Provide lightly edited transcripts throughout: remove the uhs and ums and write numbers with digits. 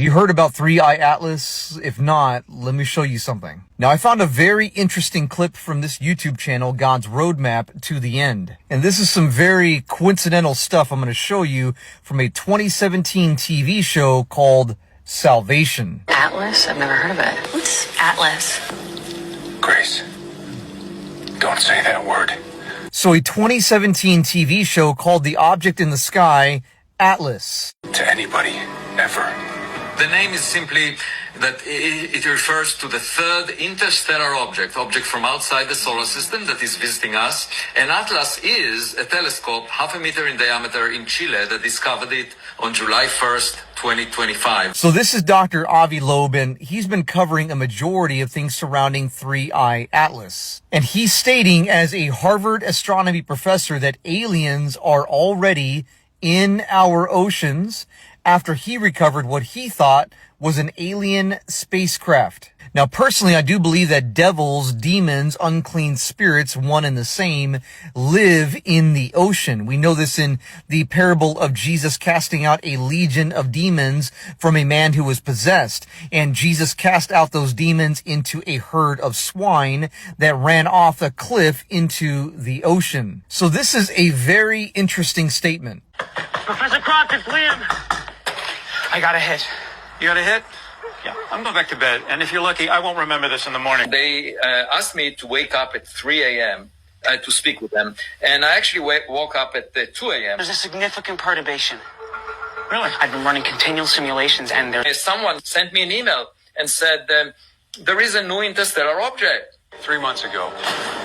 You heard about 3i Atlas? If not, let me show you something. Now, I found a very interesting clip from this YouTube channel, God's Roadmap to the End. And this is some very coincidental stuff I'm going to show you from a 2017 TV show called Salvation. Atlas? I've never heard of it. What's Atlas? Grace, don't say that word. So a 2017 TV show called The Object in the Sky, Atlas. To anybody, ever. The name is simply that it refers to the third interstellar object from outside the solar system that is visiting us. And Atlas is a telescope 0.5 meter in diameter in Chile that discovered it on July 1st, 2025. So this is Dr. Avi Loeb, and he's been covering a majority of things surrounding 3i Atlas. And he's stating as a Harvard astronomy professor that aliens are already in our oceans after he recovered what he thought was an alien spacecraft. Now, personally, I do believe that devils, demons, unclean spirits, one and the same, live in the ocean. We know this in the parable of Jesus casting out a legion of demons from a man who was possessed. And Jesus cast out those demons into a herd of swine that ran off a cliff into the ocean. So this is a very interesting statement. Professor Croft, it's Liam. I got a hit. You got a hit? Yeah, I'm going back to bed, and if you're lucky, I won't remember this in the morning. They asked me to wake up at 3 a.m. To speak with them, and I actually woke up at 2 a.m. There's a significant perturbation. Really? I've been running continual simulations, and Someone sent me an email and said, there is a new interstellar object. 3 months ago,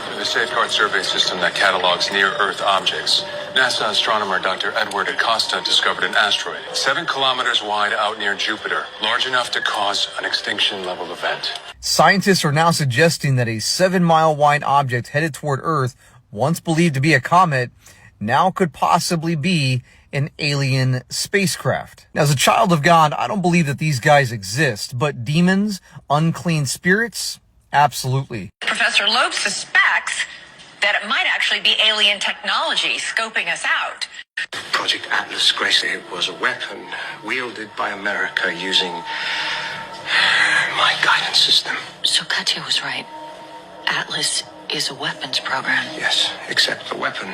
through the Safeguard Survey System that catalogs near-Earth objects, NASA astronomer Dr. Edward Acosta discovered an asteroid 7 kilometers wide out near Jupiter, large enough to cause an extinction-level event. Scientists are now suggesting that a 7-mile wide object headed toward Earth, once believed to be a comet, now could possibly be an alien spacecraft. Now, as a child of God, I don't believe that these guys exist, but demons, unclean spirits, absolutely. Professor Loeb suspects that it might actually be alien technology scoping us out. Project Atlas, Grace, it was a weapon wielded by America using my guidance system. So Katya was right. Atlas is a weapons program. Yes, except the weapon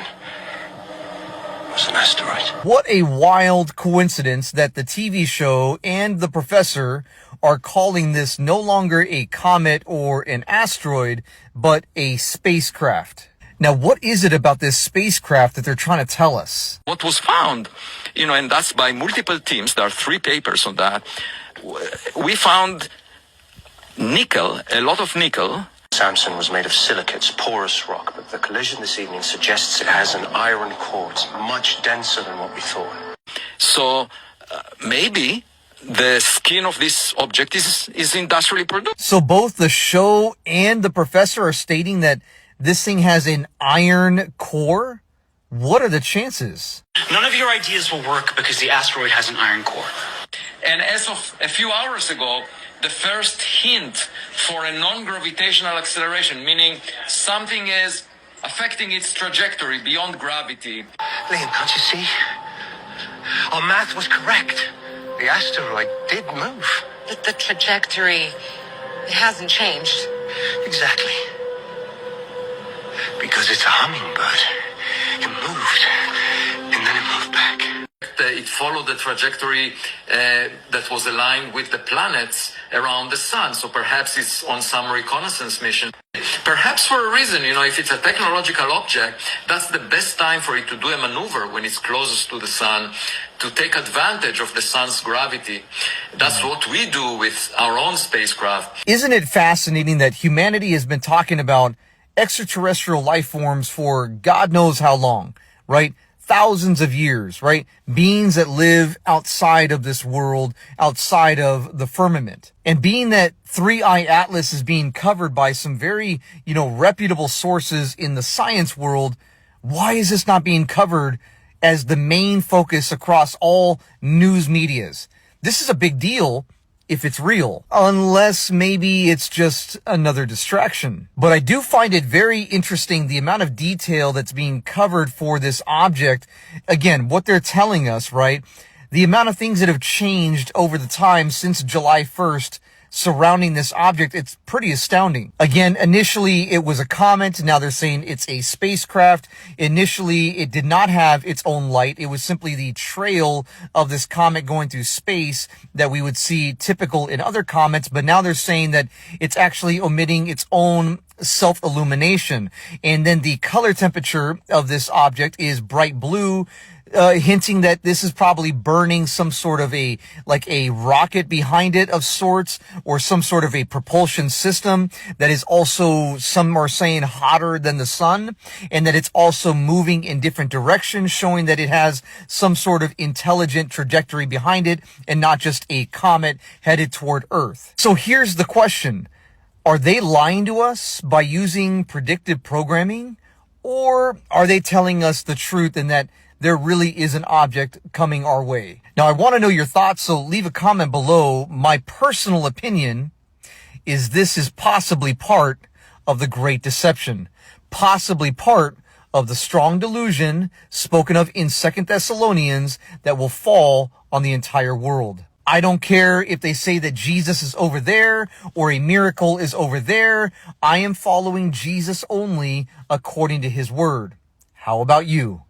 was an asteroid. What a wild coincidence that the TV show and the professor are calling this no longer a comet or an asteroid, but a spacecraft. Now, what is it about this spacecraft that they're trying to tell us? What was found, and that's by multiple teams, there are 3 papers on that, we found nickel, a lot of nickel. Samson was made of silicates, porous rock, but the collision this evening suggests it has an iron core. It's much denser than what we thought. So maybe the skin of this object is industrially produced. So both the show and the professor are stating that this thing has an iron core? What are the chances? none of your ideas will work because the asteroid has an iron core. And as of a few hours ago, the first hint for a non-gravitational acceleration, meaning something is affecting its trajectory beyond gravity. Liam, can't you see? Our math was correct. The asteroid did move. The trajectory, it hasn't changed. Exactly. Because it's a hummingbird. It moved, and then it moved back. It followed the trajectory that was aligned with the planets around the sun. So perhaps it's on some reconnaissance mission. Perhaps for a reason, if it's a technological object, that's the best time for it to do a maneuver when it's closest to the sun, to take advantage of the sun's gravity. That's what we do with our own spacecraft. Isn't it fascinating that humanity has been talking about extraterrestrial life forms for God knows how long, right? Thousands of years, right? Beings that live outside of this world, outside of the firmament. And being that 3i Atlas is being covered by some very, reputable sources in the science world, why is this not being covered as the main focus across all news medias? This is a big deal if it's real, unless maybe it's just another distraction. But I do find it very interesting, the amount of detail that's being covered for this object. Again, what they're telling us, right? The amount of things that have changed over the time since July 1st surrounding this object, it's pretty astounding. Again, initially it was a comet. Now they're saying it's a spacecraft. Initially, it did not have its own light. It was simply the trail of this comet going through space that we would see typical in other comets. But now they're saying that it's actually emitting its own self-illumination. And then the color temperature of this object is bright blue, hinting that this is probably burning some sort of a rocket behind it of sorts, or some sort of a propulsion system that is also, some are saying, hotter than the sun, and that it's also moving in different directions, showing that it has some sort of intelligent trajectory behind it and not just a comet headed toward Earth. So here's the question. Are they lying to us by using predictive programming? Or are they telling us the truth and that there really is an object coming our way? Now, I want to know your thoughts, so leave a comment below. My personal opinion is this is possibly part of the Great Deception, possibly part of the strong delusion spoken of in 2 Thessalonians that will fall on the entire world. I don't care if they say that Jesus is over there or a miracle is over there. I am following Jesus only according to his word. How about you?